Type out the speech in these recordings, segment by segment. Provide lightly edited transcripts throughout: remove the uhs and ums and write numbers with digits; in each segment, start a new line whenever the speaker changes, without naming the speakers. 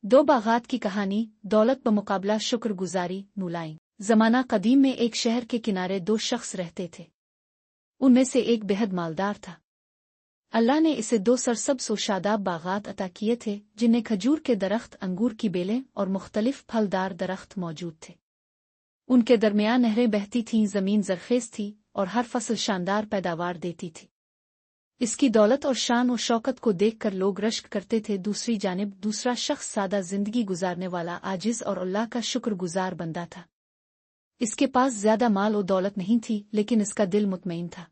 दो बागात की कहानी, दौलत बमुकाबला शुक्रगुजारी नुलाई। जमाना कदीम में एक शहर के किनारे दो शख्स रहते थे। उनमें से एक बेहद मालदार था। अल्लाह ने इसे दो सरसब्ज़ व शादाब बागात अता किए थे, जिनमें खजूर के दरख्त, अंगूर की बेलें और मुख्तलिफ फलदार दरख्त मौजूद थे। उनके दरमियान नहरें बहती थीं, जमीन जरखेज थी और हर फसल शानदार पैदावार देती थी। इसकी दौलत और शान और शौकत को देखकर लोग रश्क करते थे। दूसरी जानिब दूसरा शख्स सादा जिंदगी गुजारने वाला, आजिज और अल्लाह का शुक्रगुजार बंदा था। इसके पास ज्यादा माल और दौलत नहीं थी, लेकिन इसका दिल मुतमईन था।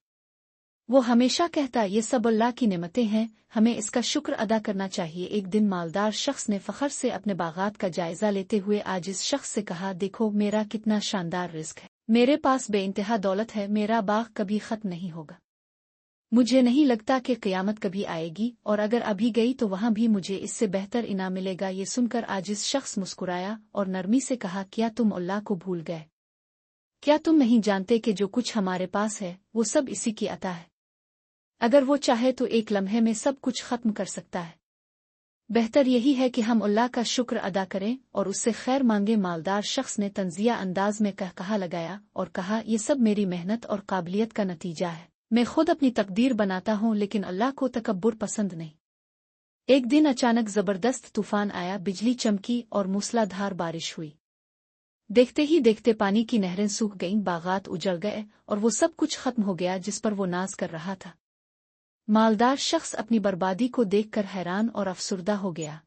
वो हमेशा कहता, ये सब अल्लाह की नेमतें हैं, हमें इसका शुक्र अदा करना चाहिए। एक दिन मालदार शख्स ने फखर से अपने बागात का जायजा लेते हुए आजिज शख्स से कहा, देखो मेरा कितना शानदार रिस्क है, मेरे पास बेइंतहा दौलत है, मेरा बाग कभी खत्म नहीं होगा। मुझे नहीं लगता कि क़यामत कभी आएगी, और अगर अभी गई तो वहां भी मुझे इससे बेहतर इनाम मिलेगा। ये सुनकर आजिज शख्स मुस्कुराया और नरमी से कहा, क्या तुम अल्लाह को भूल गए? क्या तुम नहीं जानते कि जो कुछ हमारे पास है वो सब इसी की अता है? अगर वो चाहे तो एक लम्हे में सब कुछ खत्म कर सकता है। बेहतर यही है कि हम अल्लाह का शुक्र अदा करें और उससे खैर मांगे। मालदार शख्स ने तंजिया अंदाज में कहा लगाया और कहा, ये सब मेरी मेहनत और काबिलियत का नतीजा है। मैं खुद अपनी तकदीर बनाता हूँ, लेकिन अल्लाह को तकब्बुर पसंद नहीं। एक दिन अचानक जबरदस्त तूफान आया, बिजली चमकी और मूसलाधार बारिश हुई। देखते ही देखते पानी की नहरें सूख गईं, बागात उजड़ गए और वो सब कुछ खत्म हो गया जिस पर वो नाज कर रहा था। मालदार शख्स अपनी बर्बादी को देखकर हैरान और अफसुर्दा हो गया।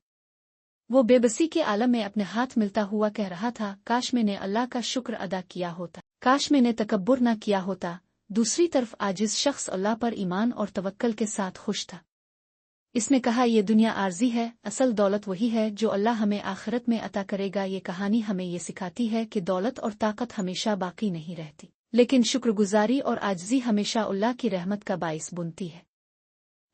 वो बेबसी के आलम में अपने हाथ मिलता हुआ कह रहा था, काश मैंने अल्लाह का शुक्र अदा किया होता, काश मैंने तकब्बुर न किया होता। दूसरी तरफ आजिज शख्स अल्लाह पर ईमान और तवक्कल के साथ खुश था। इसने कहा, ये दुनिया आर्जी है, असल दौलत वही है जो अल्लाह हमें आखिरत में अता करेगा। ये कहानी हमें ये सिखाती है कि दौलत और ताकत हमेशा बाकी नहीं रहती, लेकिन शुक्रगुजारी और आजिज़ी हमेशा अल्लाह की रहमत का बाइस बनती है।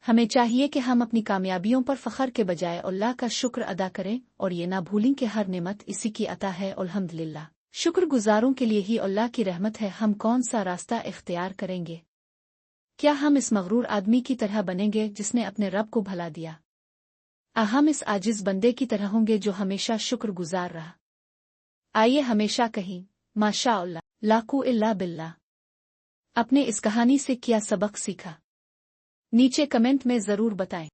हमें चाहिए कि हम अपनी कामयाबियों पर फखर के बजाय अल्लाह का शुक्र अदा करें और ये ना भूलें कि हर नेमत इसी की अता है। अल्हम्दुलिल्लाह, शुक्रगुजारों के लिए ही अल्लाह की रहमत है। हम कौन सा रास्ता इख्तियार करेंगे? क्या हम इस मगरूर आदमी की तरह बनेंगे जिसने अपने रब को भला दिया? हम इस आजिज बंदे की तरह होंगे जो हमेशा शुक्रगुजार रहा? आइए हमेशा कहीं माशा अल्लाह, लाकू इल्ला बिल्लाह। अपने इस कहानी से क्या सबक सीखा, नीचे कमेंट में जरूर बताएं।